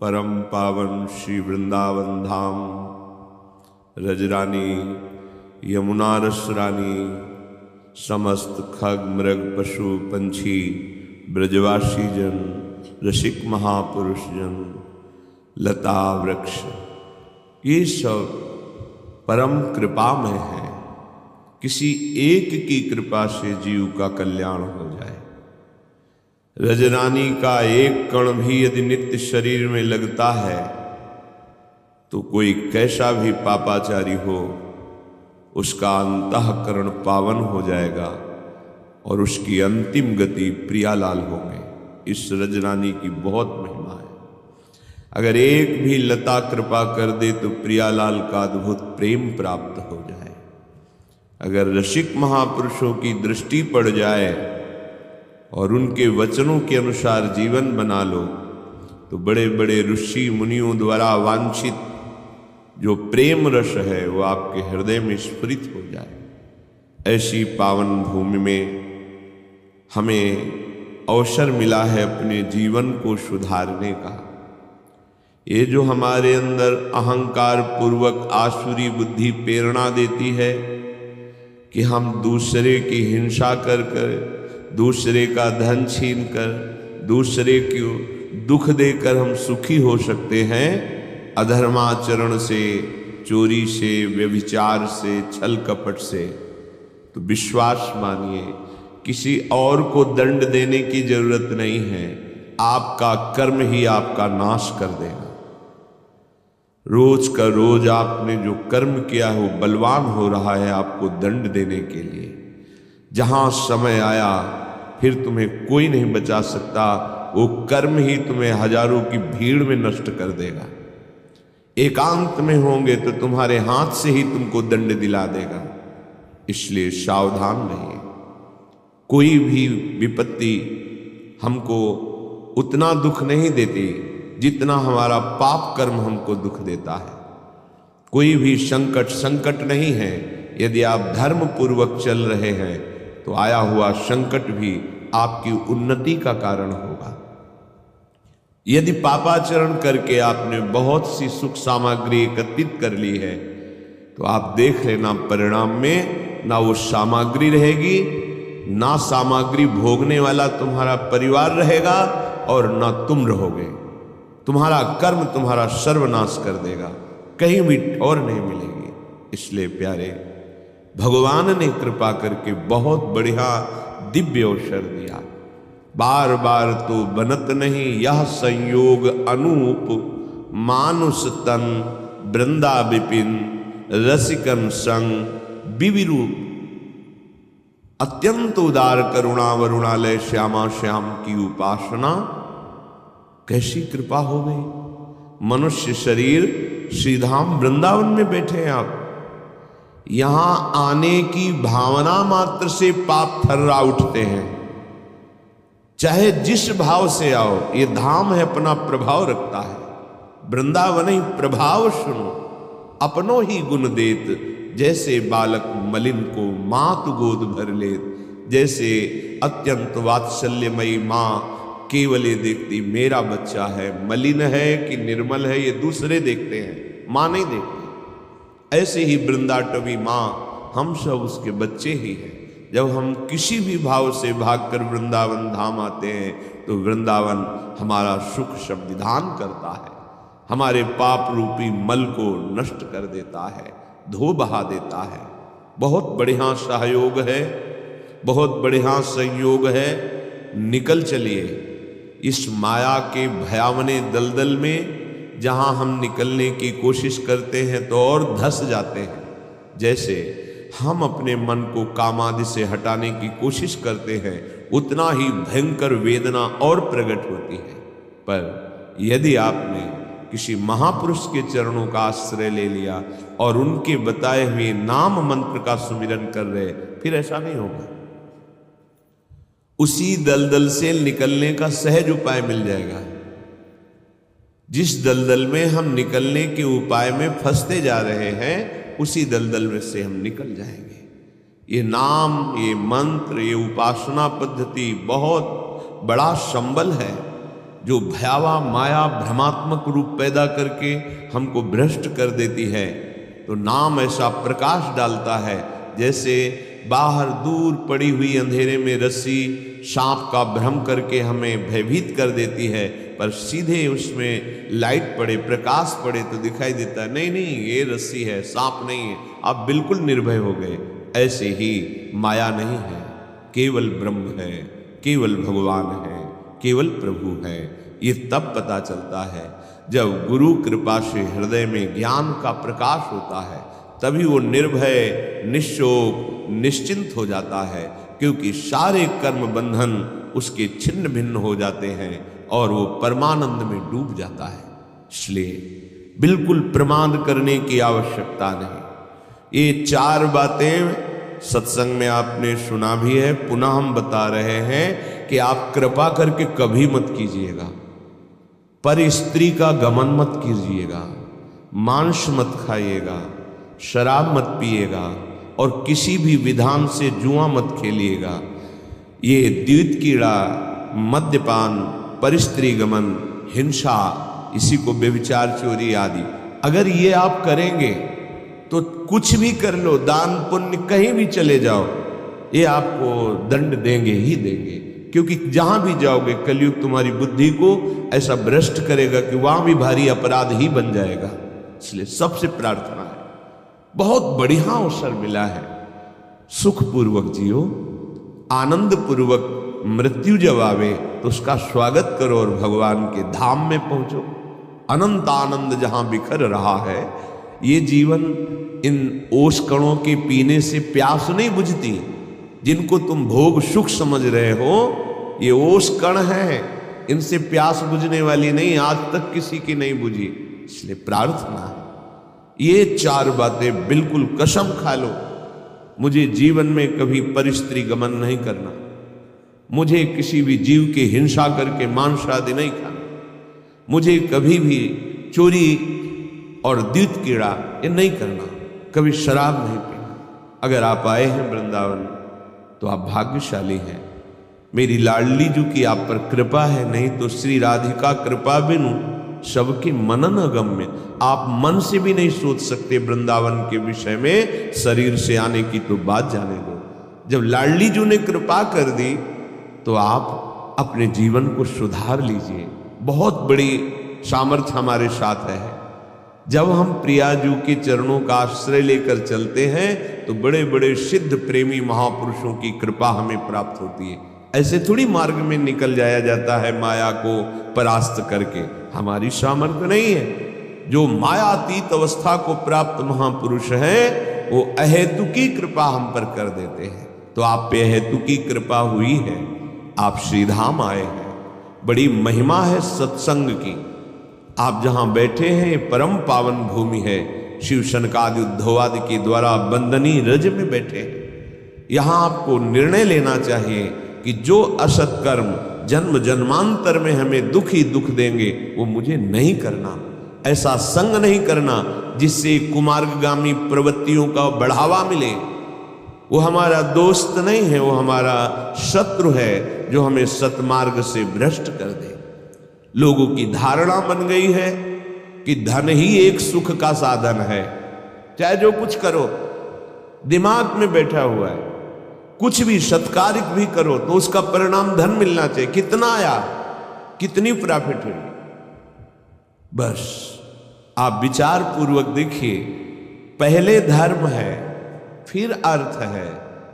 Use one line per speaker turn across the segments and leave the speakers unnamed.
परम पावन श्री वृंदावन धाम, रजरानी यमुना रसरानी, समस्त खग मृग पशु पंछी, ब्रजवासी जन, रसिक महापुरुष जन, लता वृक्ष, ये सब परम कृपा में है। किसी एक की कृपा से जीव का कल्याण हो जाए। रजरानी का एक कण भी यदि नित्य शरीर में लगता है तो कोई कैसा भी पापाचारी हो, उसका अंतःकरण पावन हो जाएगा और उसकी अंतिम गति प्रियालाल होंगे। इस रजरानी की बहुत महिमा है। अगर एक भी लता कृपा कर दे तो प्रियालाल का अद्भुत प्रेम प्राप्त हो जाए। अगर रसिक महापुरुषों की दृष्टि पड़ जाए और उनके वचनों के अनुसार जीवन बना लो तो बड़े बड़े ऋषि मुनियों द्वारा वांछित जो प्रेम रस है वो आपके हृदय में स्फुरित हो जाए। ऐसी पावन भूमि में हमें अवसर मिला है अपने जीवन को सुधारने का। ये जो हमारे अंदर अहंकार पूर्वक आसुरी बुद्धि प्रेरणा देती है कि हम दूसरे की हिंसा कर कर, दूसरे का धन छीन कर, दूसरे को दुख देकर हम सुखी हो सकते हैं, अधर्माचरण से, चोरी से, व्यभिचार से, छल कपट से, तो विश्वास मानिए किसी और को दंड देने की जरूरत नहीं है। आपका कर्म ही आपका नाश कर देगा। रोज का रोज आपने जो कर्म किया है वो बलवान हो रहा है आपको दंड देने के लिए। जहां समय आया फिर तुम्हें कोई नहीं बचा सकता, वो कर्म ही तुम्हें हजारों की भीड़ में नष्ट कर देगा। एकांत में होंगे तो तुम्हारे हाथ से ही तुमको दंड दिला देगा। इसलिए सावधान रहिए। कोई भी विपत्ति हमको उतना दुख नहीं देती जितना हमारा पाप कर्म हमको दुख देता है। कोई भी संकट नहीं है। यदि आप धर्म पूर्वक चल रहे हैं तो आया हुआ संकट भी आपकी उन्नति का कारण होगा। यदि पापाचरण करके आपने बहुत सी सुख सामग्री एकत्रित कर ली है तो आप देख लेना परिणाम में ना वो सामग्री रहेगी, ना सामग्री भोगने वाला तुम्हारा परिवार रहेगा और ना तुम रहोगे। तुम्हारा कर्म तुम्हारा सर्वनाश कर देगा, कहीं भी ठौर नहीं मिलेगी। इसलिए प्यारे, भगवान ने कृपा करके बहुत बढ़िया दिव्य अवसर दिया। बार बार तो बनत नहीं यह संयोग अनूप, मानुष तन वृंदा विपिन, रसिकन संग विविरूप। अत्यंत उदार करुणा वरुणालय श्यामा श्याम की उपासना। कैसी कृपा हो गई। मनुष्य शरीर श्रीधाम वृंदावन में बैठे हैं आप। यहां आने की भावना मात्र से पाप थर्रा उठते हैं। चाहे जिस भाव से आओ, ये धाम है अपना प्रभाव रखता है। वृंदावन ही प्रभाव सुनो, अपनो ही गुण देत, जैसे बालक मलिन को मात गोद भर लेत। जैसे अत्यंत वात्सल्यमयी माँ केवल ये देखती मेरा बच्चा है, मलिन है कि निर्मल है ये दूसरे देखते हैं, माँ नहीं देखती। ऐसे ही वृंदाटवी माँ हम सब उसके बच्चे ही हैं। जब हम किसी भी भाव से भागकर वृंदावन धाम आते हैं तो वृंदावन हमारा सुख संविधान करता है, हमारे पाप रूपी मल को नष्ट कर देता है, धो बहा देता है। बहुत बढ़िया सहयोग है, बहुत बढ़िया संयोग है। निकल चलिए इस माया के भयावने दलदल में। जहां हम निकलने की कोशिश करते हैं तो और धंस जाते हैं। जैसे हम अपने मन को कामादि से हटाने की कोशिश करते हैं उतना ही भयंकर वेदना और प्रकट होती है। पर यदि आपने किसी महापुरुष के चरणों का आश्रय ले लिया और उनके बताए हुए नाम मंत्र का सुमिरन कर रहे, फिर ऐसा नहीं होगा। उसी दलदल से निकलने का सहज उपाय मिल जाएगा। जिस दलदल में हम निकलने के उपाय में फंसते जा रहे हैं उसी दलदल में से हम निकल जाएंगे। ये नाम, ये मंत्र, ये उपासना पद्धति बहुत बड़ा संबल है जो भयावह माया भ्रमात्मक रूप पैदा करके हमको भ्रष्ट कर देती है, तो नाम ऐसा प्रकाश डालता है जैसे बाहर दूर पड़ी हुई अंधेरे में रस्सी सांप का भ्रम करके हमें भयभीत कर देती है, पर सीधे उसमें लाइट पड़े, प्रकाश पड़े तो दिखाई देता है नहीं नहीं ये रस्सी है, सांप नहीं है, आप बिल्कुल निर्भय हो गए। ऐसे ही माया नहीं है, केवल ब्रह्म है, केवल भगवान है, केवल प्रभु है। ये तब पता चलता है जब गुरु कृपा से हृदय में ज्ञान का प्रकाश होता है, तभी वो निर्भय, निश्चोक, निश्चिंत हो जाता है, क्योंकि सारे कर्म बंधन उसके छिन्न भिन्न हो जाते हैं और वो परमानंद में डूब जाता है। इसलिए बिल्कुल प्रमाद करने की आवश्यकता नहीं। ये चार बातें सत्संग में आपने सुना भी है, पुनः हम बता रहे हैं कि आप कृपा करके कभी मत कीजिएगा। पर स्त्री का गमन मत कीजिएगा, मांस मत खाइएगा, शराब मत पिएगा और किसी भी विधान से जुआ मत खेलिएगा। ये द्वित कीड़ा, मद्यपान, परस्त्री गमन, हिंसा, इसी को व्यभिचार, चोरी आदि, अगर ये आप करेंगे तो कुछ भी कर लो, दान पुण्य कहीं भी चले जाओ, ये आपको दंड देंगे ही देंगे। क्योंकि जहां भी जाओगे कलयुग तुम्हारी बुद्धि को ऐसा भ्रष्ट करेगा कि वहां भी भारी अपराध ही बन जाएगा। इसलिए सबसे प्रार्थना है, बहुत बढ़िया अवसर मिला है, सुखपूर्वक जियो, आनंद पूर्वक मृत्यु जब आवे तो उसका स्वागत करो और भगवान के धाम में पहुंचो। अनंत आनंद जहां बिखर रहा है, ये जीवन इन ओस कणों के पीने से प्यास नहीं बुझती। जिनको तुम भोग सुख समझ रहे हो, ये ओस कण है, इनसे प्यास बुझने वाली नहीं, आज तक किसी की नहीं बुझी। इसलिए प्रार्थना है, ये चार बातें बिल्कुल कसम खा लो, मुझे जीवन में कभी परस्त्री गमन नहीं करना, मुझे किसी भी जीव की हिंसा करके मांस आदि नहीं खाना, मुझे कभी भी चोरी और द्वित कीड़ा ये नहीं करना, कभी शराब नहीं पीना। अगर आप आए हैं वृंदावन तो आप भाग्यशाली हैं, मेरी लाडली जू की आप पर कृपा है, नहीं तो श्री राधिका कृपा बिनु सबके मनन अगम्य। आप मन से भी नहीं सोच सकते वृंदावन के विषय में, शरीर से आने की तो बात जाने दो। जब लाडली जू ने कृपा कर दी तो आप अपने जीवन को सुधार लीजिए। बहुत बड़ी सामर्थ्य हमारे साथ है। जब हम प्रियाजू के चरणों का आश्रय लेकर चलते हैं तो बड़े बड़े सिद्ध प्रेमी महापुरुषों की कृपा हमें प्राप्त होती है। ऐसे थोड़ी मार्ग में निकल जाया जाता है माया को परास्त करके, हमारी सामर्थ्य नहीं है। जो मायातीत अवस्था को प्राप्त महापुरुष हैं वो अहेतुकी कृपा हम पर कर देते हैं। तो आप पे अहेतुकी कृपा हुई है, आप श्रीधाम आए हैं, बड़ी महिमा है सत्संग की। आप जहां बैठे हैं ये परम पावन भूमि है, शिव शनकादि उद्धवादि के द्वारा बंदनी रज में बैठे हैं। यहां आपको निर्णय लेना चाहिए कि जो असत कर्म जन्म जन्मांतर में हमें दुख ही दुख देंगे वो मुझे नहीं करना। ऐसा संग नहीं करना जिससे कुमार्गगामी प्रवृत्तियों का बढ़ावा मिले। वो हमारा दोस्त नहीं है, वो हमारा शत्रु है जो हमें सतमार्ग से भ्रष्ट कर दे। लोगों की धारणा बन गई है कि धन ही एक सुख का साधन है, चाहे जो कुछ करो, दिमाग में बैठा हुआ है। कुछ भी सत्कार्य भी करो तो उसका परिणाम धन मिलना चाहिए। कितना आया, कितनी प्रॉफिट हुई, बस आप विचार पूर्वक देखिए। पहले धर्म है, फिर अर्थ है,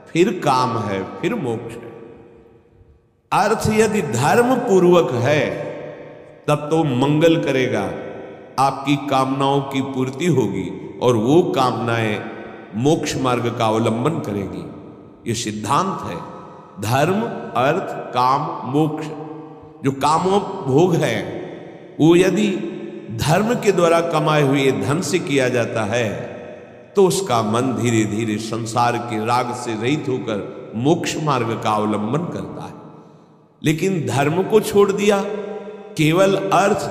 फिर काम है, फिर मोक्ष है। अर्थ यदि धर्म पूर्वक है तब तो मंगल करेगा, आपकी कामनाओं की पूर्ति होगी और वो कामनाएं मोक्ष मार्ग का अवलंबन करेगी। ये सिद्धांत है। धर्म, अर्थ, काम, मोक्ष। जो कामों भोग है वो यदि धर्म के द्वारा कमाए हुए धन से किया जाता है तो उसका मन धीरे धीरे संसार के राग से रहित होकर मोक्ष मार्ग का अवलंबन करता है। लेकिन धर्म को छोड़ दिया केवल अर्थ,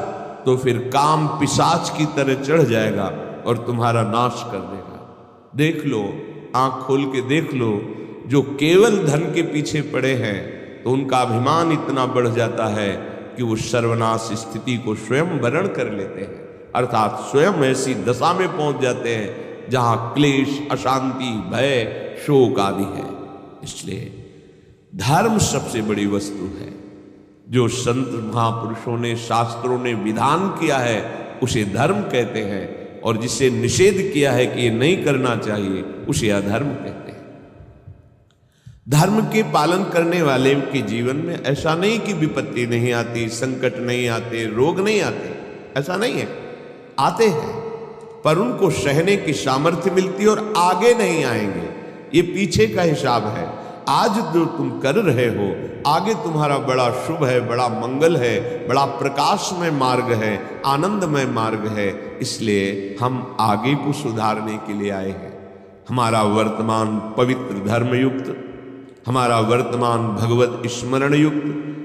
तो फिर काम पिशाच की तरह चढ़ जाएगा और तुम्हारा नाश कर देगा। देख लो, आंख खोल के देख लो, जो केवल धन के पीछे पड़े हैं तो उनका अभिमान इतना बढ़ जाता है कि वो सर्वनाश स्थिति को स्वयं वरण कर लेते हैं, अर्थात स्वयं ऐसी दशा में पहुंच जाते हैं जहां क्लेश, अशांति, भय, शोक आदि है। इसलिए धर्म सबसे बड़ी वस्तु है। जो संत महापुरुषों ने, शास्त्रों ने विधान किया है उसे धर्म कहते हैं, और जिसे निषेध किया है कि ये नहीं करना चाहिए उसे अधर्म कहते हैं। धर्म के पालन करने वाले के जीवन में ऐसा नहीं कि विपत्ति नहीं आती, संकट नहीं आते, रोग नहीं आते, ऐसा नहीं है, आते हैं, पर उनको सहने की सामर्थ्य मिलती और आगे नहीं आएंगे। ये पीछे का हिसाब है। आज जो तुम कर रहे हो, आगे तुम्हारा बड़ा शुभ है, बड़ा मंगल है, बड़ा प्रकाशमय मार्ग है, आनंदमय मार्ग है। इसलिए हम आगे को सुधारने के लिए आए हैं। हमारा वर्तमान पवित्र धर्म युक्त, हमारा वर्तमान भगवत स्मरण युक्त,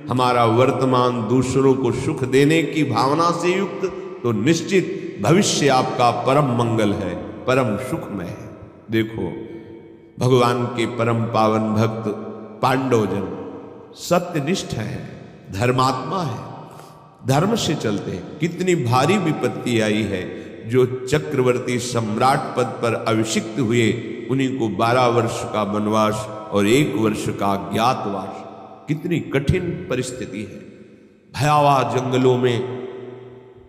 हमारा वर्तमान दूसरों को सुख देने की भावना से युक्त, तो निश्चित भविष्य आपका परम मंगल है, परम सुखमय है। देखो, भगवान के परम पावन भक्त पांडवजन सत्यनिष्ठ है, धर्मात्मा है, धर्म से चलते हैं। कितनी भारी विपत्ति आई है। जो चक्रवर्ती सम्राट पद पर अभिषिक्त हुए, उन्हीं को 12 वर्ष का वनवास और 1 वर्ष का ज्ञातवास। कितनी कठिन परिस्थिति है। भयावह जंगलों में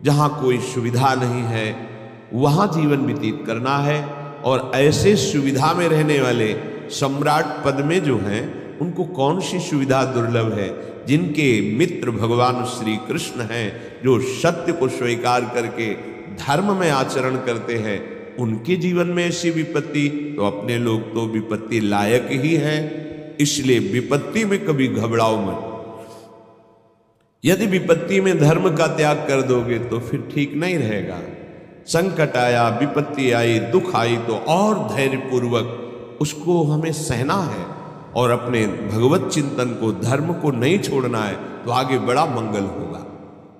जहां कोई सुविधा नहीं है वहां जीवन व्यतीत करना है, और ऐसे सुविधा में रहने वाले सम्राट पद में जो हैं उनको कौन सी सुविधा दुर्लभ है। जिनके मित्र भगवान श्री कृष्ण हैं, जो सत्य को स्वीकार करके धर्म में आचरण करते हैं, उनके जीवन में ऐसी विपत्ति, तो अपने लोग तो विपत्ति लायक ही हैं। इसलिए विपत्ति में कभी घबराओ मत। यदि विपत्ति में धर्म का त्याग कर दोगे तो फिर ठीक नहीं रहेगा। संकट आया, विपत्ति आई, दुख आई, तो और धैर्यपूर्वक उसको हमें सहना है और अपने भगवत चिंतन को, धर्म को नहीं छोड़ना है, तो आगे बड़ा मंगल होगा।